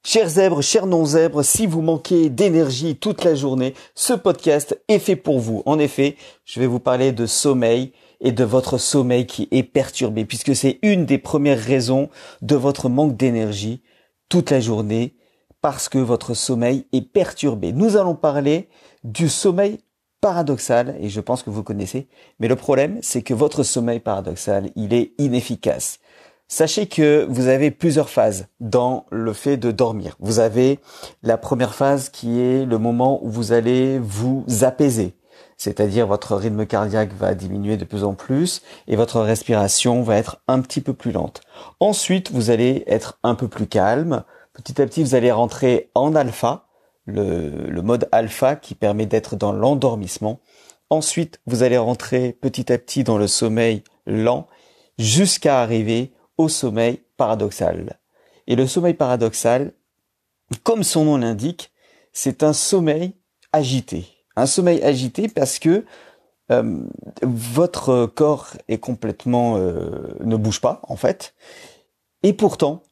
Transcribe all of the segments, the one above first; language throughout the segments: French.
Chers zèbres, chers non-zèbres, si vous manquez d'énergie toute la journée, ce podcast est fait pour vous. En effet, je vais vous parler de sommeil et de votre sommeil qui est perturbé, puisque c'est une des premières raisons de votre manque d'énergie toute la journée, parce que votre sommeil est perturbé. Nous allons parler du sommeil paradoxal, et je pense que vous connaissez, mais le problème, c'est que votre sommeil paradoxal, il est inefficace. Sachez que vous avez plusieurs phases dans le fait de dormir. Vous avez la première phase qui est le moment où vous allez vous apaiser. C'est-à-dire votre rythme cardiaque va diminuer de plus en plus et votre respiration va être un petit peu plus lente. Ensuite, vous allez être un peu plus calme. Petit à petit, vous allez rentrer en alpha, le mode alpha qui permet d'être dans l'endormissement. Ensuite, vous allez rentrer petit à petit dans le sommeil lent jusqu'à arriver au sommeil paradoxal. Et le sommeil paradoxal, comme son nom l'indique, c'est un sommeil agité. Un sommeil agité parce que votre corps est complètement ne bouge pas en fait. Et pourtant,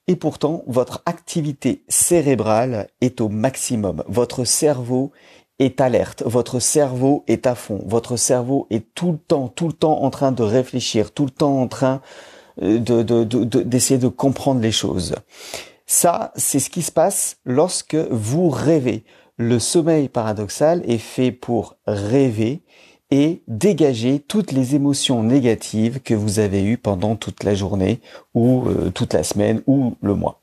votre activité cérébrale est au maximum. Votre cerveau est alerte, votre cerveau est à fond, votre cerveau est tout le temps en train de réfléchir, tout le temps en train d'essayer de comprendre les choses. Ça, c'est ce qui se passe lorsque vous rêvez. Le sommeil paradoxal est fait pour rêver et dégager toutes les émotions négatives que vous avez eues pendant toute la journée ou toute la semaine ou le mois.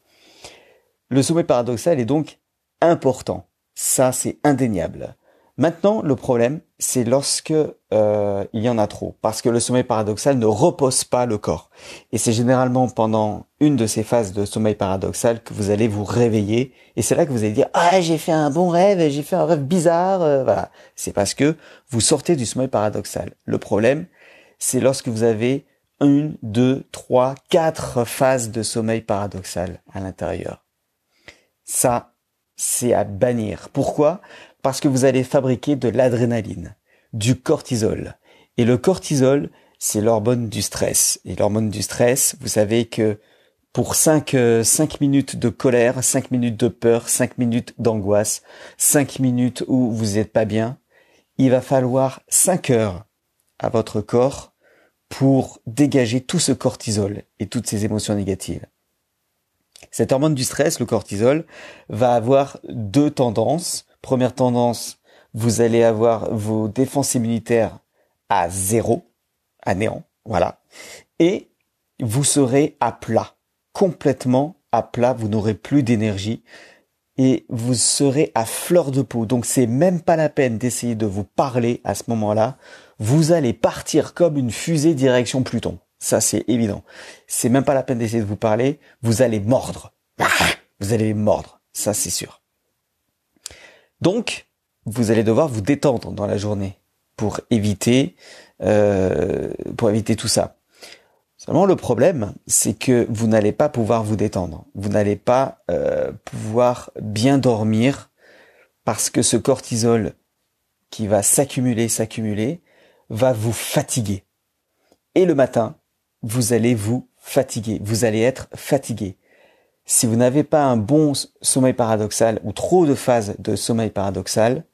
Le sommeil paradoxal est donc important. Ça, c'est indéniable. Maintenant, le problème, c'est lorsque il y en a trop, parce que le sommeil paradoxal ne repose pas le corps. Et c'est généralement pendant une de ces phases de sommeil paradoxal que vous allez vous réveiller, et c'est là que vous allez dire « Ah, j'ai fait un bon rêve, j'ai fait un rêve bizarre. » Voilà, c'est parce que vous sortez du sommeil paradoxal. Le problème, c'est lorsque vous avez 1, 2, 3, 4 phases de sommeil paradoxal à l'intérieur. Ça, c'est à bannir. Pourquoi ? Parce que vous allez fabriquer de l'adrénaline, du cortisol. Et le cortisol, c'est l'hormone du stress. Et l'hormone du stress, vous savez que pour 5 minutes de colère, 5 minutes de peur, 5 minutes d'angoisse, 5 minutes où vous n'êtes pas bien, il va falloir 5 heures à votre corps pour dégager tout ce cortisol et toutes ces émotions négatives. Cette hormone du stress, le cortisol, va avoir 2 tendances. Première tendance, vous allez avoir vos défenses immunitaires à 0, à néant, voilà. Et vous serez à plat, complètement à plat, vous n'aurez plus d'énergie et vous serez à fleur de peau. Donc c'est même pas la peine d'essayer de vous parler à ce moment-là. Vous allez partir comme une fusée direction Pluton. Ça, c'est évident. C'est même pas la peine d'essayer de vous parler. Vous allez mordre. Vous allez mordre. Ça, c'est sûr. Donc, vous allez devoir vous détendre dans la journée pour éviter tout ça. Seulement, le problème, c'est que vous n'allez pas pouvoir vous détendre. Vous n'allez pas pouvoir bien dormir parce que ce cortisol qui va s'accumuler, va vous fatiguer. Et le matin, vous allez vous fatiguer. Vous allez être fatigué. Si vous n'avez pas un bon sommeil paradoxal ou trop de phases de sommeil paradoxal,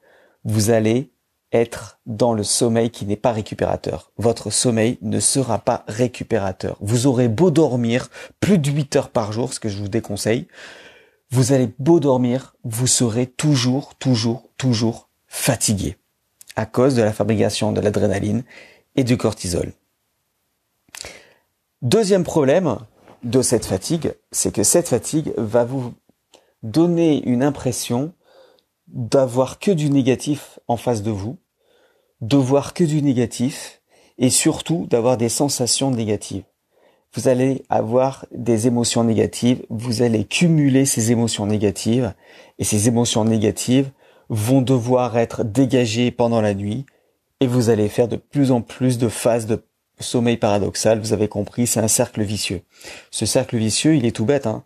vous allez être dans le sommeil qui n'est pas récupérateur. Votre sommeil ne sera pas récupérateur. Vous aurez beau dormir plus de 8 heures par jour, ce que je vous déconseille. Vous allez beau dormir, vous serez toujours fatigué à cause de la fabrication de l'adrénaline et du cortisol. Deuxième problème de cette fatigue, c'est que cette fatigue va vous donner une impression d'avoir que du négatif en face de vous, de voir que du négatif et surtout d'avoir des sensations négatives. Vous allez avoir des émotions négatives, vous allez cumuler ces émotions négatives et ces émotions négatives vont devoir être dégagées pendant la nuit et vous allez faire de plus en plus de phases de sommeil paradoxal. Vous avez compris, c'est un cercle vicieux. Ce cercle vicieux, il est tout bête, hein.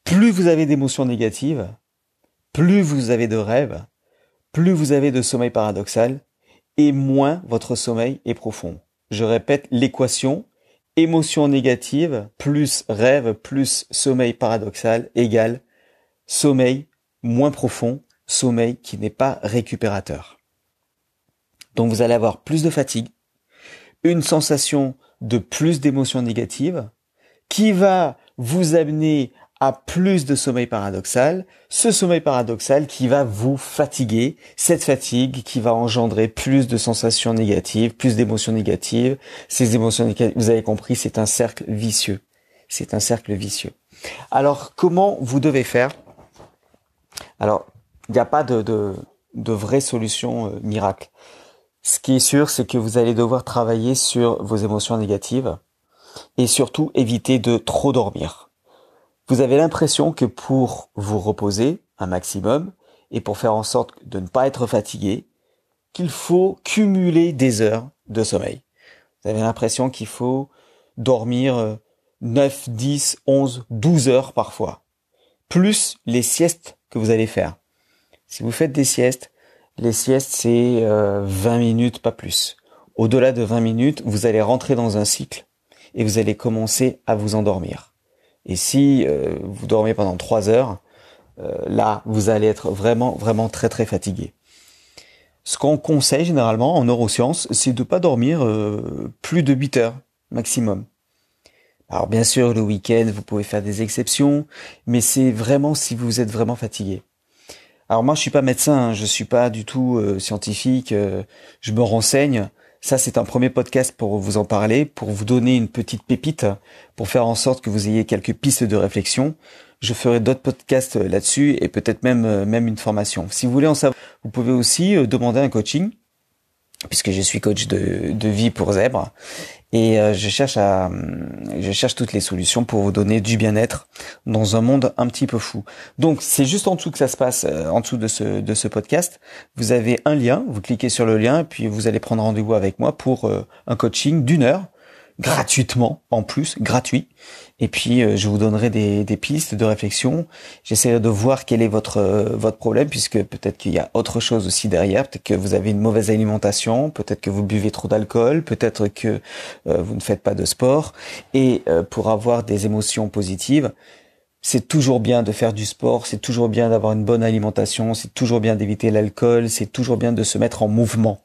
Plus vous avez d'émotions négatives, plus vous avez de rêves, plus vous avez de sommeil paradoxal, et moins votre sommeil est profond. Je répète l'équation, émotion négative plus rêve plus sommeil paradoxal égale sommeil moins profond, sommeil qui n'est pas récupérateur. Donc vous allez avoir plus de fatigue, une sensation de plus d'émotions négatives qui va vous amener à plus de sommeil paradoxal, ce sommeil paradoxal qui va vous fatiguer, cette fatigue qui va engendrer plus de sensations négatives, plus d'émotions négatives. Ces émotions négatives, vous avez compris, c'est un cercle vicieux. C'est un cercle vicieux. Alors, comment vous devez faire? Alors, il n'y a pas de vraie solution miracle. Ce qui est sûr, c'est que vous allez devoir travailler sur vos émotions négatives et surtout éviter de trop dormir. Vous avez l'impression que pour vous reposer un maximum et pour faire en sorte de ne pas être fatigué, qu'il faut cumuler des heures de sommeil. Vous avez l'impression qu'il faut dormir 9, 10, 11, 12 heures parfois, plus les siestes que vous allez faire. Si vous faites des siestes, les siestes c'est 20 minutes, pas plus. Au-delà de 20 minutes, vous allez rentrer dans un cycle et vous allez commencer à vous endormir. Et si vous dormez pendant 3 heures, là, vous allez être vraiment très très fatigué. Ce qu'on conseille généralement en neurosciences, c'est de pas dormir plus de 8 heures maximum. Alors bien sûr, le week-end, vous pouvez faire des exceptions, mais c'est vraiment si vous êtes vraiment fatigué. Alors moi, je suis pas médecin, je suis pas du tout scientifique, je me renseigne. Ça, c'est un premier podcast pour vous en parler, pour vous donner une petite pépite, pour faire en sorte que vous ayez quelques pistes de réflexion. Je ferai d'autres podcasts là-dessus et peut-être même une formation. Si vous voulez en savoir, vous pouvez aussi demander un coaching, puisque je suis coach de vie pour Zèbre. Et je cherche toutes les solutions pour vous donner du bien-être dans un monde un petit peu fou. Donc c'est juste en dessous que ça se passe, en dessous de ce podcast. Vous avez un lien, vous cliquez sur le lien et puis vous allez prendre rendez-vous avec moi pour un coaching d'1 heure, gratuitement, en plus, gratuit. Et puis je vous donnerai des pistes de réflexion. J'essaierai de voir quel est votre problème, puisque peut-être qu'il y a autre chose aussi derrière. Peut-être que vous avez une mauvaise alimentation, peut-être que vous buvez trop d'alcool, peut-être que vous ne faites pas de sport. Et pour avoir des émotions positives, c'est toujours bien de faire du sport, c'est toujours bien d'avoir une bonne alimentation, c'est toujours bien d'éviter l'alcool, c'est toujours bien de se mettre en mouvement.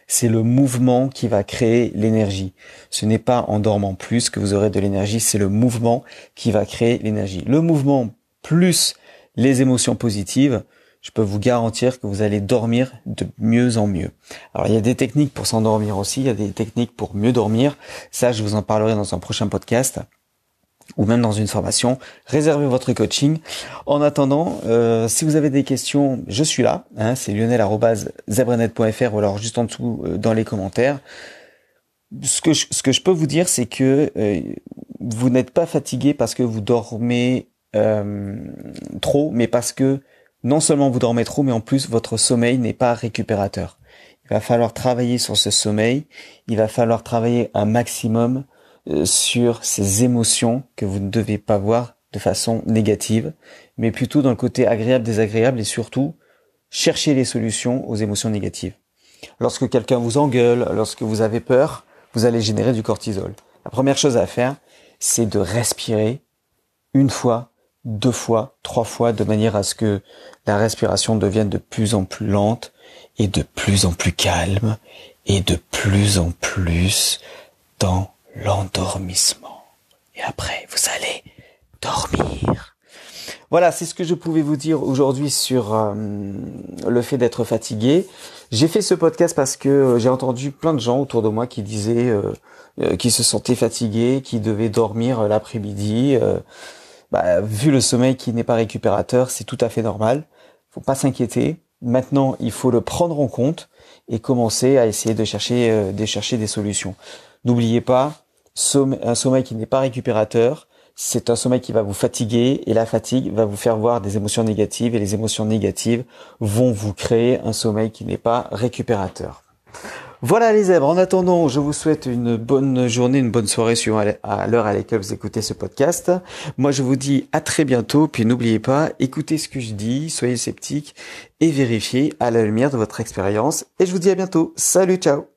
C'est le mouvement qui va créer l'énergie. Ce n'est pas en dormant plus que vous aurez de l'énergie, c'est le mouvement qui va créer l'énergie. Le mouvement plus les émotions positives, je peux vous garantir que vous allez dormir de mieux en mieux. Alors il y a des techniques pour s'endormir aussi, il y a des techniques pour mieux dormir. Ça, je vous en parlerai dans un prochain podcast ou même dans une formation. Réservez votre coaching. En attendant, si vous avez des questions, je suis là. C'est lionel@zebrenet.fr ou alors juste en dessous dans les commentaires. Ce que je peux vous dire, c'est que vous n'êtes pas fatigué parce que vous dormez trop, mais parce que non seulement vous dormez trop, mais en plus votre sommeil n'est pas récupérateur. Il va falloir travailler sur ce sommeil. Il va falloir travailler un maximum sur ces émotions que vous ne devez pas voir de façon négative, mais plutôt dans le côté agréable, désagréable et surtout chercher les solutions aux émotions négatives. Lorsque quelqu'un vous engueule, lorsque vous avez peur, vous allez générer du cortisol. La première chose à faire, c'est de respirer 1 fois, 2 fois, 3 fois, de manière à ce que la respiration devienne de plus en plus lente et de plus en plus calme et de plus en plus dans l'endormissement. Et après, vous allez dormir. Voilà, c'est ce que je pouvais vous dire aujourd'hui sur le fait d'être fatigué. J'ai fait ce podcast parce que j'ai entendu plein de gens autour de moi qui disaient qu'ils se sentaient fatigués, qui devaient dormir l'après-midi. Vu le sommeil qui n'est pas récupérateur, c'est tout à fait normal. Faut pas s'inquiéter. Maintenant, il faut le prendre en compte et commencer à essayer de chercher des solutions. N'oubliez pas, un sommeil qui n'est pas récupérateur, c'est un sommeil qui va vous fatiguer et la fatigue va vous faire voir des émotions négatives et les émotions négatives vont vous créer un sommeil qui n'est pas récupérateur. Voilà les zèbres, en attendant, je vous souhaite une bonne journée, une bonne soirée suivant à l'heure à laquelle vous écoutez ce podcast. Moi je vous dis à très bientôt, puis n'oubliez pas, écoutez ce que je dis, soyez sceptiques et vérifiez à la lumière de votre expérience. Et je vous dis à bientôt, salut, ciao.